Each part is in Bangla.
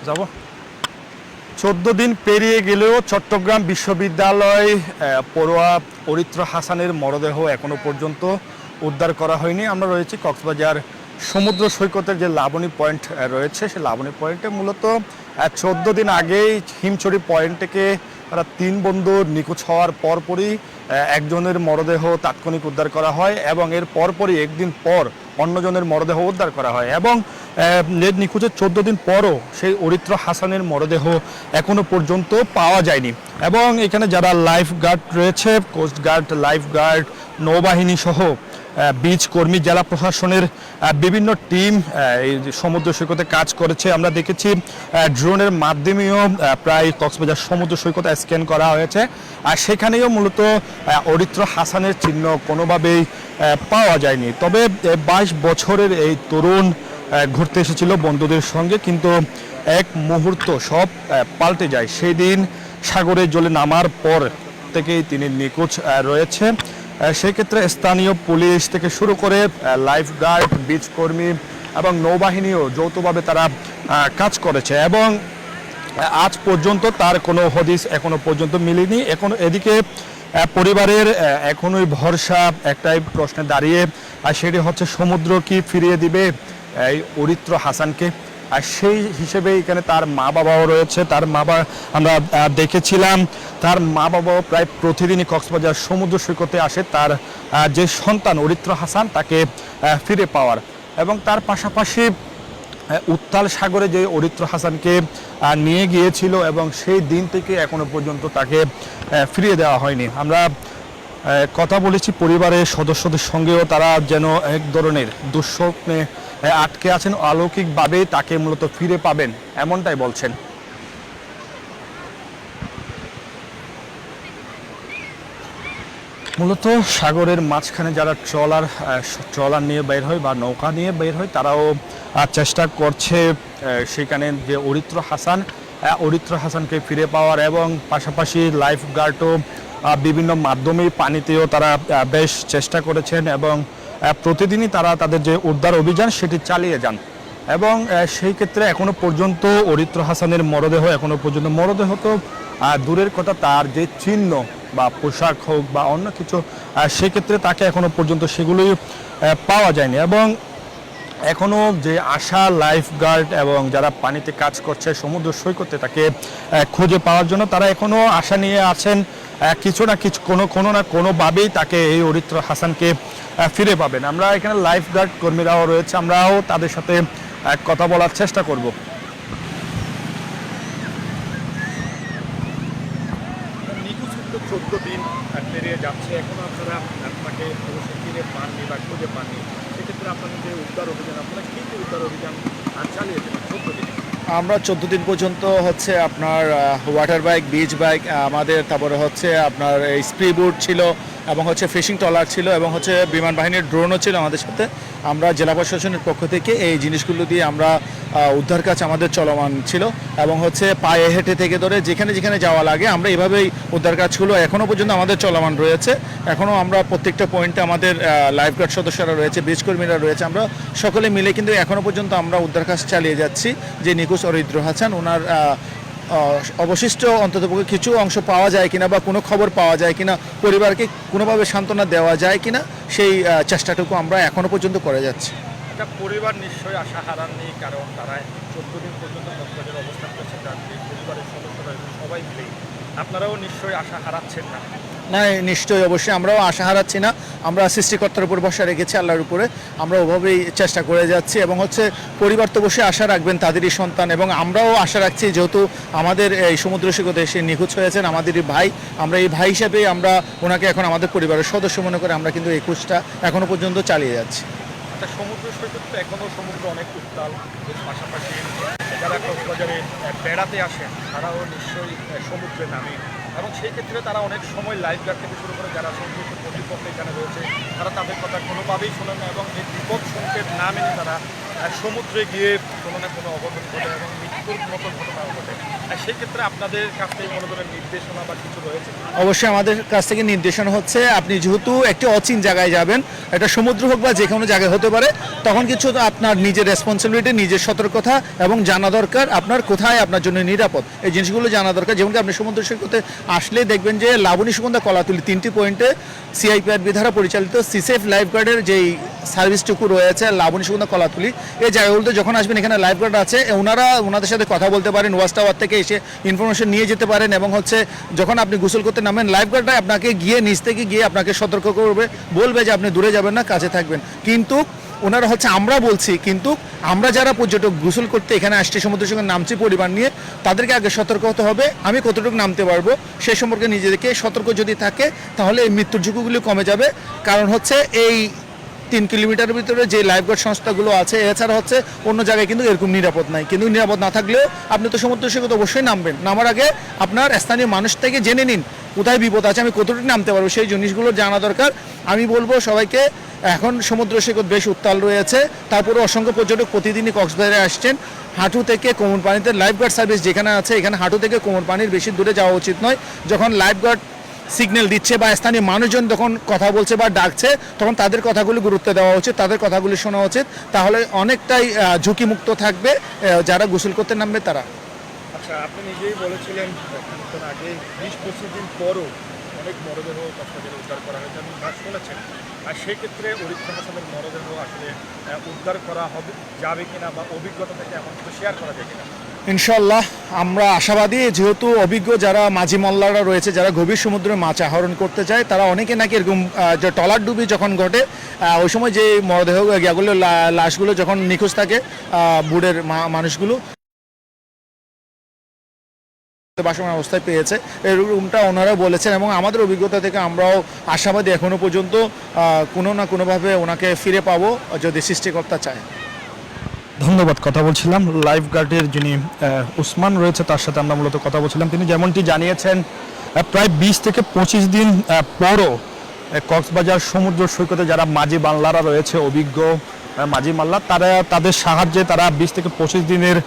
যাব 14 দিন পেরিয়ে গেলেও চট্টগ্রাম বিশ্ববিদ্যালয় পড়ুয়া অরিত্র হাসানের মরদেহ এখনো পর্যন্ত উদ্ধার করা হয়নি। আমরা রয়েছি কক্সবাজার সমুদ্র সৈকতের যে লাবণী পয়েন্ট রয়েছে, সেই লাবণী পয়েন্টে মূলত 14 দিন আগেই হিমছড়ি পয়েন্ট থেকে তারা 3 বন্ধু নিখোঁজ হওয়ার পরপরই একজনের মরদেহ তাৎক্ষণিক উদ্ধার করা হয় এবং এর পরপরই একদিন পর অন্যজনের মরদেহ উদ্ধার করা হয় এবং নিখোঁজের 14 দিন পরও সেই অরিত্র হাসানের মরদেহ এখনো পর্যন্ত পাওয়া যায়নি। এবং এখানে যারা লাইফ গার্ড রয়েছে, কোস্টগার্ড, লাইফ গার্ড, নৌবাহিনী সহ বিচ কর্মী, জেলা প্রশাসনের বিভিন্ন টিম এই সমুদ্র সৈকতে কাজ করেছে। আমরা দেখেছি ড্রোনের মাধ্যমেও প্রায় কক্সবাজার সমুদ্র সৈকত স্ক্যান করা হয়েছে, আর সেখানেও মূলত অরিত্র হাসানের চিহ্ন কোনোভাবেই পাওয়া যায়নি। তবে 22 বছরের এই তরুণ ঘুরতে এসেছিল বন্ধুদের সঙ্গে, কিন্তু এক মুহূর্ত সব পাল্টে যায়। সেই দিন সাগরে জলে নামার পর থেকেই তিনি নিখোঁজ রয়েছে। সেই ক্ষেত্রে স্থানীয় পুলিশ থেকে শুরু করে লাইফ গার্ড, বিচ কর্মী এবং নৌবাহিনীও যৌথভাবে তারা কাজ করেছে এবং আজ পর্যন্ত তার কোনো হদিস এখনো পর্যন্ত মিলেনি। এখন এদিকে পরিবারের এখনোই ভরসা একটাই প্রশ্নে দাঁড়িয়ে, আর সেটি হচ্ছে সমুদ্র কি ফিরিয়ে দিবে এই অরিত্র হাসানকে। আর সেই হিসেবে এখানে তার মা বাবাও রয়েছে। তার মা বাবা আমরা দেখেছিলাম, তার মা বাবাও প্রায় প্রতিদিনই কক্সবাজার সমুদ্র সৈকতে আসে তার যে সন্তান অরিত্র হাসান তাকে ফিরে পাওয়ার। এবং তার পাশাপাশি উত্তাল সাগরে যে অরিত্র হাসানকে নিয়ে গিয়েছিল এবং সেই দিন থেকে এখনো পর্যন্ত তাকে ফিরিয়ে দেওয়া হয়নি। আমরা কথা বলেছি পরিবারের সদস্যদের সঙ্গেও, তারা যেন এক ধরনের দুঃস্বপ্নে আটকে আছেন, অলৌকিকভাবে তাকে মূলত ফিরে পাবেন এমনটাই বলছেন। মূলত সাগরের মাঝখানে যারা ট্রলার নিয়ে বের হয় বা নৌকা নিয়ে বের হয়, তারাও চেষ্টা করছে সেখানে যে অরিত্র হাসানকে ফিরে পাওয়ার, এবং পাশাপাশি লাইফ গার্ডও বিভিন্ন মাধ্যমেই পানিতেও তারা বেশ চেষ্টা করেছেন এবং প্রতিদিনই তারা তাদের যে উদ্ধার অভিযান সেটি চালিয়ে যান। এবং সেই ক্ষেত্রে এখনো পর্যন্ত অরিত্র হাসানের মরদেহ তো দূরের কথা, তার যে চিহ্ন বা পোশাক হোক বা অন্য কিছু, সেক্ষেত্রে তাকে এখনো পর্যন্ত সেগুলোই পাওয়া যায়নি। এবং এখনো যে আশা লাইফ গার্ড এবং যারা পানিতে কাজ করছে সমুদ্র সৈকতে তাকে খুঁজে পাওয়ার জন্য, তারা এখনো আশা নিয়ে আছেন কিছু না কিছু কোনোভাবেই তাকে এই অরিত্র হাসানকে ফিরে পাবেন। আমরা এখানে লাইফ গার্ড কর্মীরাও রয়েছে, আমরাও তাদের সাথে কথা বলার চেষ্টা করব। নিখোঁজ 14 দিন পেরিয়ে যাচ্ছে, এখনো আপনারা আপনাকে ফিরে পাননি বা খুঁজে পাননি। সেক্ষেত্রে আপনাদের যে উদ্ধার অভিযান, আপনারা কী উদ্ধার অভিযান চালিয়েছেন 14 দিন? আমরা 14 দিন পর্যন্ত হচ্ছে আপনার ওয়াটার বাইক, বিচ বাইক আমাদের, তারপরে হচ্ছে আপনার স্প্রি বোট ছিল এবং হচ্ছে ফিশিং ট্রলার ছিল এবং হচ্ছে বিমান বাহিনীর ড্রোনও ছিল আমাদের সাথে। আমরা জেলা প্রশাসনের পক্ষ থেকে এই জিনিসগুলো দিয়ে আমরা উদ্ধার কাজ আমাদের চলমান ছিল এবং হচ্ছে পায়ে হেঁটে থেকে ধরে যেখানে যেখানে যাওয়া লাগে আমরা এভাবেই উদ্ধার কাজগুলো এখনও পর্যন্ত আমাদের চলমান রয়েছে। এখনও আমরা প্রত্যেকটা পয়েন্টে আমাদের লাইফগার্ড সদস্যরা রয়েছে, বিচ কর্মীরা রয়েছে, আমরা সকলে মিলে কিন্তু এখনও পর্যন্ত আমরা উদ্ধার কাজ চালিয়ে যাচ্ছি। যে নিখোঁজ অরিত্র হাসান, ওনার অবশিষ্ট অন্ততপক্ষে কিছু অংশ পাওয়া যায় কিনা বা কোনো খবর পাওয়া যায় কিনা, পরিবারকে কোনোভাবে সান্ত্বনা দেওয়া যায় কিনা, সেই চেষ্টাটুকু আমরা এখনও পর্যন্ত করে যাচ্ছি। একটা পরিবার নিশ্চয়ই আশা হারাননি, কারণ তারা 14 দিন পর্যন্ত কক্সবাজারে অবস্থান করছে, তার পরিবারের সদস্যরা সবাই মিলেই। আপনারাও নিশ্চয়ই আশা হারাচ্ছেন না? না, নিশ্চয়ই, অবশ্যই আমরাও আশা হারাচ্ছি না। আমরা সৃষ্টিকর্তার উপর ভরসা রেখেছি, আল্লাহর উপরে। আমরা ওভাবেই চেষ্টা করে যাচ্ছি এবং হচ্ছে পরিবার তো অবশ্যই আশা রাখবেন, তাদেরই সন্তান, এবং আমরাও আশা রাখছি, যেহেতু আমাদের এই সমুদ্র সৈকতে এসে নিখোঁজ হয়েছেন আমাদেরই ভাই, আমরা এই ভাই হিসেবেই আমরা ওনাকে এখন আমাদের পরিবারের সদস্য মনে করে আমরা কিন্তু এই খোঁজটা এখনও পর্যন্ত চালিয়ে যাচ্ছি। সমুদ্র সৈকত তো এখনও সমুদ্র অনেক উত্তাল, পাশাপাশি যারা কক্সবাজারে বেড়াতে আসেন তারাও নিশ্চয়ই সমুদ্রে নামে, এবং সেই ক্ষেত্রে তারা অনেক সময় লাইফ গার্ড থেকে শুরু করে যারা সমুদ্র কর্তৃপক্ষ এখানে রয়েছে তারা তাদের কথা কোনোভাবেই শোনেন না, এবং এই বিপদ সংকেত না মেনে তারা সমুদ্রে গিয়ে কোনো না কোনো অঘটন ঘটে এবং মৃত্যু মৃত্যুর মতো ঘটনা ঘটে, সেই ক্ষেত্রে আপনাদের কাছ থেকে কোনো ধরনের নির্দেশনা বা কিছু রয়েছে? অবশ্যই আমাদের কাছ থেকে নির্দেশনা হচ্ছে, আপনি যেহেতু একটি অচিন জায়গায় যাবেন, এটা সমুদ্র হোক বা যে কোনো জায়গায় হতে পারে, তখন কিছু আপনার নিজের রেসপন্সিবিলিটি, নিজের সতর্কতা এবং জানা দরকার আপনার কোথায় আপনার জন্য নিরাপদ, এই জিনিসগুলো জানা দরকার। যেমন কি আপনি সমুদ্র সৈকতে আসলে দেখবেন যে লাবণী সুগন্ধা কলাতুলি 3টি পয়েন্টে সিআইপিআরবি দ্বারা পরিচালিত সিসেফ লাইফগার্ডের যেই সার্ভিসটুকু রয়েছে লাবণী সুগন্ধা কলাতুলি, এই জায়গাগুলোতে যখন আসবেন এখানে লাইফগার্ড আছে, ওনাদের সাথে কথা বলতে পারেন, ওয়াচ টাওয়ার থেকে এসে ইনফরমেশন নিয়ে যেতে পারেন। এবং হচ্ছে যখন আপনি গোসল করতে নামেন, লাইফগার্ডরা আপনাকে গিয়ে নিচ থেকে গিয়ে আপনাকে সতর্ক করবে, বলবে যে আপনি দূরে যাবেন না, কাছে থাকবেন। কিন্তু ওনারা হচ্ছে, আমরা বলছি, কিন্তু আমরা যারা পর্যটক গোসল করতে এখানে আসছে, সমুদ্রের সঙ্গে নামছি পরিবার নিয়ে, তাদেরকে আগে সতর্ক হতে হবে আমি কতটুকু নামতে পারবো সেই সম্পর্কে নিজেদেরকে সতর্ক যদি থাকে, তাহলে এই মৃত্যুর ঝুঁকিগুলি কমে যাবে। কারণ হচ্ছে এই 3 কিলোমিটারের ভিতরে যে লাইফগার্ড সংস্থাগুলো আছে, এছাড়া হচ্ছে অন্য জায়গায় কিন্তু এরকম নিরাপদ নাই। কিন্তু নিরাপদ না থাকলেও আপনি তো সমুদ্র সৈকত অবশ্যই নামবেন, নামার আগে আপনার স্থানীয় মানুষ থেকে জেনে নিন কোথায় বিপদ আছে, আমি কতটুকু নামতে পারবো, সেই জিনিসগুলো জানা দরকার। আমি বলবো সবাইকে, এখন সমুদ্র সৈকত বেশ উত্তাল রয়েছে, তারপরে অসংখ্য পর্যটক প্রতিদিনই কক্সবাজারে আসছেন। হাঁটু থেকে কোমর পানিতে লাইফগার্ড সার্ভিস যেখানে আছে, এখানে হাঁটু থেকে কোমর পানির বেশি দূরে যাওয়া উচিত নয়। যখন লাইফগার্ড সিগন্যাল দিচ্ছে বা স্থানীয় মানুষজন যখন কথা বলছে বা ডাকছে, তখন তাদের কথাগুলি গুরুত্ব দেওয়া উচিত, তাদের কথাগুলি শোনা উচিত, তাহলে অনেকটাই ঝুঁকিমুক্ত থাকবে যারা গোসল করতে নামবে তারা। আচ্ছা, আপনি নিজেই বলেছিলেন কিছুক্ষণ আগে 20-25 দিন পরও অনেক মরদেহ কক্সবাজারে উদ্ধার করা হয়েছে, আপনি তা শুনেছেন। আর সেক্ষেত্রে অরিত্র হাসানের মরদেহ আসলে উদ্ধার করা হবে যাবে কিনা, বা অভিজ্ঞতা থেকে এমন কিছু শেয়ার করা যায় কিনা? ইনশাল্লাহ আমরা আশাবাদী, যেহেতু অভিজ্ঞ যারা মাঝি মল্লারা রয়েছে, যারা গভীর সমুদ্রে মাছ আহরণ করতে চায়, তারা অনেকে নাকি এরকম যে ট্রলার ডুবি যখন ঘটে, ওই সময় যে মরদেহ ইয়াগুলো লাশগুলো যখন নিখোঁজ থাকে, বুড়ের মানুষগুলো বাসমান অবস্থায় পেয়েছে, এরকমটা ওনারা বলেছেন। এবং আমাদের অভিজ্ঞতা থেকে আমরাও আশাবাদী এখনো পর্যন্ত কোনো না কোনোভাবে ওনাকে ফিরে পাবো যদি সৃষ্টিকর্তা চায়। ধন্যবাদ। কথা বলছিলাম লাইফ গার্ডের যিনি উসমান রয়েছে, তার সাথে আমরা মূলত কথা বলছিলাম। তিনি যেমনটি জানিয়েছেন, প্রায় 20 থেকে 25 দিন পরও কক্সবাজার সমুদ্র সৈকতে যারা মাঝি মাল্লারা রয়েছে, অভিজ্ঞ মাঝি মাল্লা, তাদের সাহায্যে তারা 20 থেকে 25 দিনের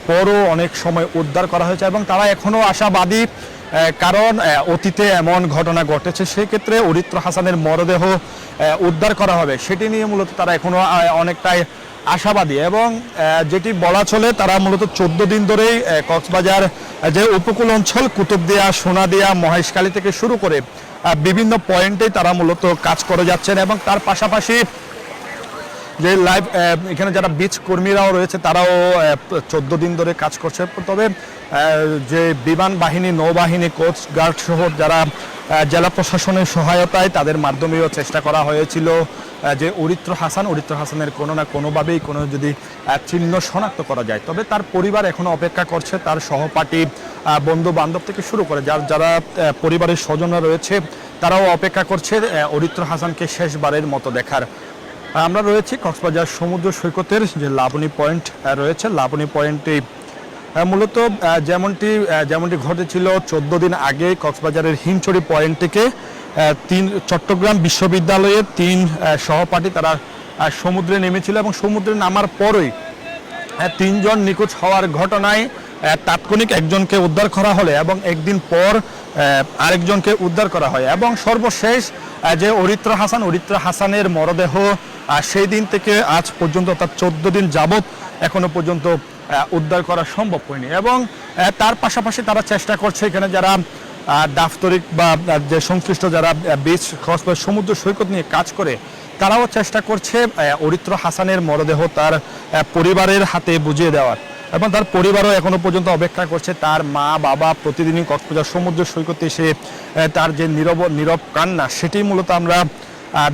পরও অনেক সময় উদ্ধার করা হয়েছে এবং তারা এখনও আশাবাদী। কারণ অতীতে এমন ঘটনা ঘটেছে, সেক্ষেত্রে অরিত্র হাসানের মরদেহ উদ্ধার করা হবে সেটি নিয়ে মূলত তারা এখনও অনেকটাই আশাবাদী। এবং যেটি বলা চলে, তারা মূলত 14 দিন ধরেই কক্সবাজার যে উপকূল অঞ্চল, কুতুবদিয়া, সোনাদিয়া, মহেশখালী থেকে শুরু করে বিভিন্ন পয়েন্টেই তারা মূলত কাজ করে যাচ্ছেন। এবং তার পাশাপাশি যে লাইভ এখানে যারা বিচ কর্মীরাও রয়েছে, তারাও 14 দিন ধরে কাজ করছে। তবে যে বিমান বাহিনী, নৌবাহিনী, কোস্ট গার্ড সহ যারা জেলা প্রশাসনের সহায়তায়, তাদের মাধ্যমেও চেষ্টা করা হয়েছিল যে অরিত্র হাসানের কোনো না কোনোভাবেই কোনো যদি চিহ্ন শনাক্ত করা যায়। তবে তার পরিবার এখনো অপেক্ষা করছে, তার সহপাঠী, বন্ধু বান্ধব থেকে শুরু করে যারা পরিবারের স্বজনরা রয়েছে, তারাও অপেক্ষা করছে অরিত্র হাসানকে শেষবারের মতো দেখার। আমরা রয়েছি কক্সবাজার সমুদ্র সৈকতের যে লাবণী পয়েন্ট রয়েছে, লাবণী পয়েন্টে মূলত যেমনটি ঘটেছিল 14 দিন আগে কক্সবাজারের হিমছড়ি পয়েন্ট থেকে চট্টগ্রাম বিশ্ববিদ্যালয়ের 3 সহপাঠী তারা সমুদ্রে নেমেছিল এবং সমুদ্রে নামার পরই 3 জন নিখোঁজ হওয়ার ঘটনায় তাৎক্ষণিক একজনকে উদ্ধার করা হলে এবং একদিন পর আরেকজনকে উদ্ধার করা হয়। এবং সর্বশেষ যে অরিত্র হাসানের মরদেহ সেই দিন থেকে আজ পর্যন্ত, অর্থাৎ 14 দিন যাবৎ এখনো পর্যন্ত উদ্ধার করা সম্ভব হয়নি। এবং তার পাশাপাশি তারা চেষ্টা করছে, এখানে যারা দাপ্তরিক বা যে সংশ্লিষ্ট যারা বিচ কক্সবাজার সমুদ্র সৈকত নিয়ে কাজ করে, তারাও চেষ্টা করছে অরিত্র হাসানের মরদেহ তার পরিবারের হাতে বুঝিয়ে দেওয়ার। এবং তার পরিবারও এখনো পর্যন্ত অপেক্ষা করছে। তার মা বাবা প্রতিদিনই কক্সবাজার সমুদ্র সৈকতে এসে তার যে নীরব কান্না, সেটি মূলত আমরা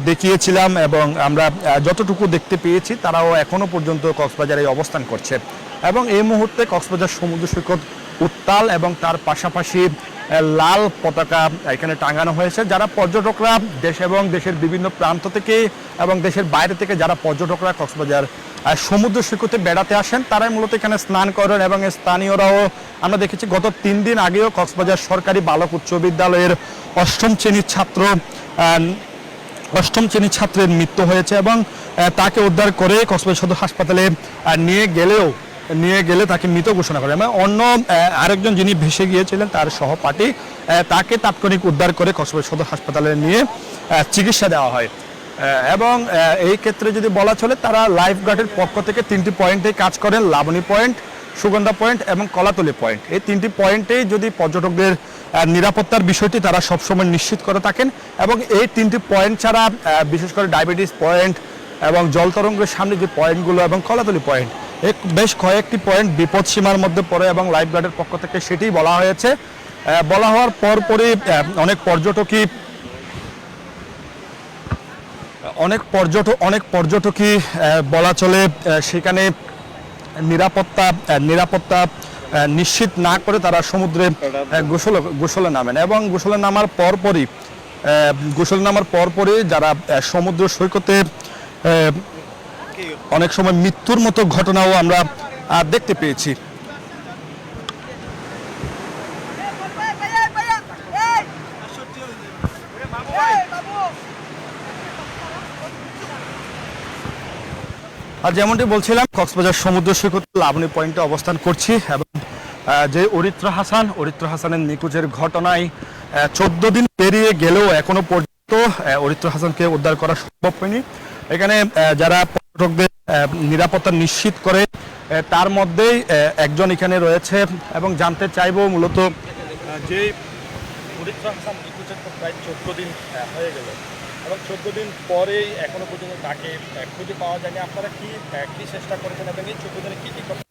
দেখিয়েছিলাম এবং আমরা যতটুকু দেখতে পেয়েছি, তারাও এখনো পর্যন্ত কক্সবাজারে অবস্থান করছে। এবং এই মুহূর্তে কক্সবাজার সমুদ্র সৈকত উত্তাল এবং তার পাশাপাশি লাল পতাকা এখানে টাঙানো হয়েছে। যারা পর্যটকরা দেশ এবং দেশের বিভিন্ন প্রান্ত থেকে এবং দেশের বাইরে থেকে যারা পর্যটকরা কক্সবাজার সমুদ্র সৈকতে বেড়াতে আসেন, তারাই মূলত এখানে স্নান করেন। এবং স্থানীয়রাও আমরা দেখেছি গত 3 দিন আগেও কক্সবাজার সরকারি বালক উচ্চ বিদ্যালয়ের 8ম শ্রেণীর ছাত্রের মৃত্যু হয়েছে এবং তাকে উদ্ধার করে কক্সবাজার সদর হাসপাতালে নিয়ে গেলেও নিয়ে গেলে তাকে মৃত ঘোষণা করে এবং অন্য আরেকজন যিনি ভেসে গিয়েছিলেন তার সহপাঠী তাকে তাৎক্ষণিক উদ্ধার করে কক্সবাজার সদর হাসপাতালে নিয়ে চিকিৎসা দেওয়া হয়। এবং এই ক্ষেত্রে যদি বলা চলে, তারা লাইফ গার্ডের পক্ষ থেকে 3টি পয়েন্টে কাজ করেন: লাবণী পয়েন্ট, সুগন্ধা পয়েন্ট এবং কলাতলি পয়েন্ট। এই 3টি পয়েন্টেই যদি পর্যটকদের নিরাপত্তার বিষয়টি তারা সবসময় নিশ্চিত করে থাকেন এবং এই 3টি পয়েন্ট ছাড়া বিশেষ করে ডায়াবেটিস পয়েন্ট এবং জলতরঙ্গের সামনে যে পয়েন্টগুলো এবং কলাতলি পয়েন্ট, বেশ কয়েকটি পয়েন্ট বিপদ সীমার মধ্যে পড়ে এবং লাইফ গার্ডের পক্ষ থেকে সেটি বলা হয়েছে। বলা হওয়ার পরপরই অনেক পর্যটকই বলা চলে সেখানে নিরাপত্তা নিশ্চিত না করে তারা সমুদ্রে গোসলে নামেন এবং গোসলে নামার পরপরই যারা সমুদ্র সৈকতে অনেক সময় মৃত্যুর মতো ঘটনাও আমরা দেখতে পেয়েছি। আর যেমনটি বলছিলাম, কক্সবাজার সমুদ্র সৈকত লাবণী পয়েন্টে অবস্থান করছি এবং যে অরিত্র হাসানের নিখোঁজের ঘটনায় 14 দিন পেরিয়ে গেলেও এখনো পর্যন্ত অরিত্র হাসানকে উদ্ধার করা সম্ভব হয়নি। এখানে যারা পর্যটকদের নিরাপত্তা নিশ্চিত করে তার মধ্যেই একজন এখানে রয়েছে এবং জানতে চাইবো মূলত যে অরিত্র হাসান নিখোঁজের তো প্রায় 14 দিন হয়ে গেল এবং 14 দিন পরেই এখনো পর্যন্ত তাকে খুঁজে পাওয়া যায়নি। আপনারা কি চেষ্টা করেছেন এবং এই 14 দিনে কি করছেন?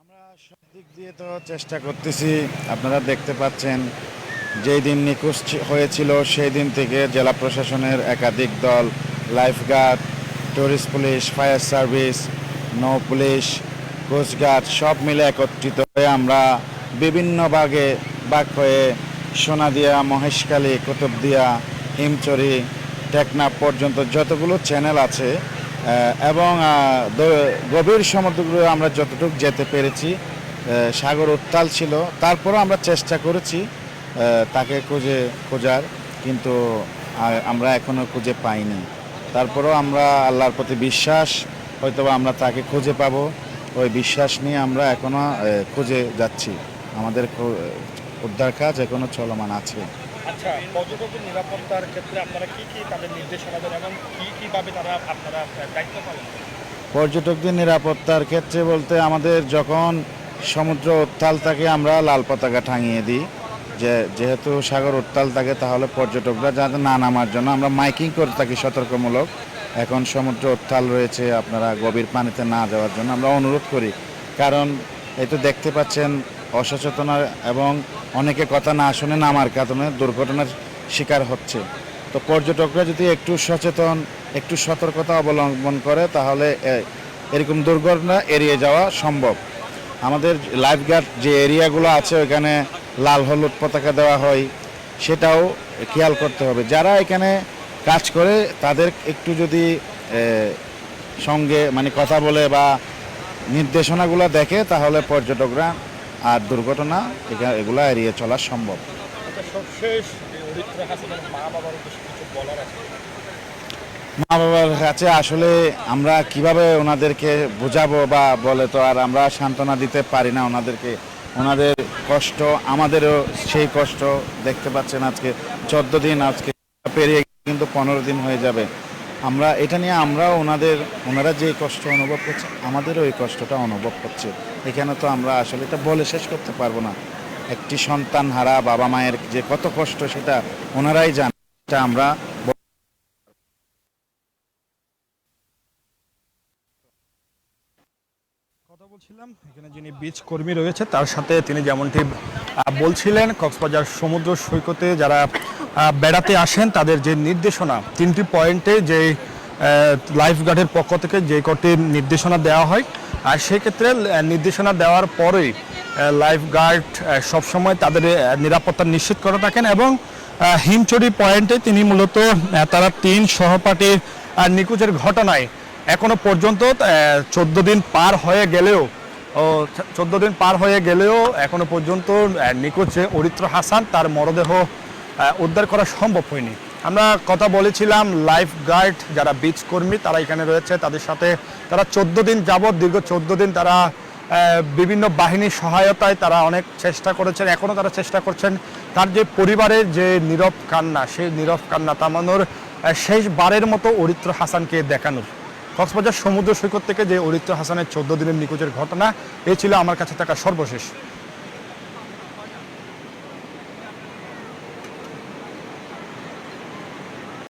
আমরা সব দিক দিয়ে তো চেষ্টা করতেছি। আপনারা দেখতে পাচ্ছেন, যেই দিন নিখোঁজ হয়েছিল সেই দিন থেকে জেলা প্রশাসনের একাধিক দল, lifeguard, tourist police, fire service, নৌ পুলিশ, কোস্টগার্ড সব মিলে একত্রিত হয়ে আমরা বিভিন্ন ভাগ হয়ে সোনাদিয়া, মহেশখালী, কুতুবদিয়া, হিমচরি, টেকনাফ পর্যন্ত যতগুলো চ্যানেল আছে এবং গভীর সমুদ্রগুলো আমরা যতটুকু যেতে পেরেছি। সাগর উত্তাল ছিল, তারপরও আমরা চেষ্টা করেছি তাকে খোঁজার, কিন্তু আমরা এখনও খুঁজে পাইনি। তারপরও আমরা আল্লাহর প্রতি বিশ্বাস, হয়তোবা আমরা তাকে খুঁজে পাবো, ওই বিশ্বাস নিয়ে আমরা এখনও খুঁজে যাচ্ছি। আমাদের উদ্ধার কাজ এখনো চলমান আছে। আচ্ছা, পর্যটকদের নিরাপত্তার ক্ষেত্রে আপনারা কি তাদের নির্দেশনা দেন এবং কিভাবে আপনারা দায়িত্ব পালন করেন? পর্যটকদের নিরাপত্তার ক্ষেত্রে বলতে, আমাদের যখন সমুদ্র উত্তাল থাকে আমরা লাল পতাকা টাঙিয়ে দিই, যেহেতু সাগর উত্তাল থাকে তাহলে পর্যটকরা যাতে না নামার জন্য আমরা মাইকিং করে থাকি সতর্কমূলক। এখন সমুদ্র উত্তাল রয়েছে, আপনারা গভীর পানিতে না যাওয়ার জন্য আমরা অনুরোধ করি। কারণ এই তো দেখতে পাচ্ছেন অসচেতনা এবং অনেকে কথা না শুনে নামার কারণে দুর্ঘটনার শিকার হচ্ছে। তো পর্যটকরা যদি একটু সচেতন, একটু সতর্কতা অবলম্বন করে তাহলে এরকম দুর্ঘটনা এড়িয়ে যাওয়া সম্ভব। আমাদের লাইফগার্ড যে এরিয়াগুলো আছে ওইখানে লাল হলুদ পতাকা দেওয়া হয়, সেটাও খেয়াল করতে হবে। যারা এখানে কাজ করে তাদের একটু যদি সঙ্গে কথা বলে বা নির্দেশনাগুলো দেখে তাহলে পর্যটকরা আর দুর্ঘটনা এগুলো এড়িয়ে চলা সম্ভব। মা বাবার কাছে আসলে আমরা কিভাবে ওনাদেরকে বোঝাবো বা বলে তো আর আমরা সান্ত্বনা দিতে পারি না ওনাদেরকে। ওনাদের কষ্ট, আমাদেরও সেই কষ্ট। দেখতে পাচ্ছেন আজকে 14 দিন, আজকে পেরিয়ে কিন্তু 15 দিন হয়ে যাবে। আমরা এটা নিয়ে ওনারা যে কষ্ট অনুভব করছে আমাদেরও ওই কষ্টটা অনুভব করছে। এখানে তো আমরা আসলে এটা বলে শেষ করতে পারবো না। একটি সন্তান হারা বাবা মায়ের যে কত কষ্ট সেটা ওনারাই জানে, এটা আমরা কথা বলছিলাম। এখানে যিনি বীজ কর্মী রয়েছে তার সাথে তিনি যেমনটি বলছিলেন, কক্সবাজার সমুদ্র সৈকতে যারা বেড়াতে আসেন তাদের যে নির্দেশনা 3টি পয়েন্টে যে লাইফগার্ডের পক্ষ থেকে যে কটি নির্দেশনা দেওয়া হয়, আর সেক্ষেত্রে নির্দেশনা দেওয়ার পরেই লাইফগার্ড সবসময় তাদের নিরাপত্তা নিশ্চিত করে থাকেন এবং হিমচরি পয়েন্টে তিনি মূলত তারা 3 সহপাঠীর নিখোঁজের ঘটনায় এখনো পর্যন্ত 14 দিন পার হয়ে গেলেও এখনো পর্যন্ত নিখোঁজ অরিত্র হাসান তার মরদেহ উদ্ধার করা সম্ভব হয়নি। আমরা কথা বলেছিলাম লাইফ গার্ড যারা বিচ কর্মী তারা এখানে রয়েছে, তাদের সাথে তারা 14 দিন যাবৎ, দীর্ঘ 14 দিন তারা বিভিন্ন বাহিনীর সহায়তায় তারা অনেক চেষ্টা করেছেন, এখনও তারা চেষ্টা করছেন তার যে পরিবারের যে নীরব কান্না, সেই নীরব কান্না থামানোর, শেষবারের মতো অরিত্র হাসানকে দেখানোর। কক্সবাজার সমুদ্র সৈকত থেকে যে অরিত্র হাসানের 14 দিনের নিখোঁজের ঘটনা, এ ছিল আমার কাছে থাকা সর্বশেষ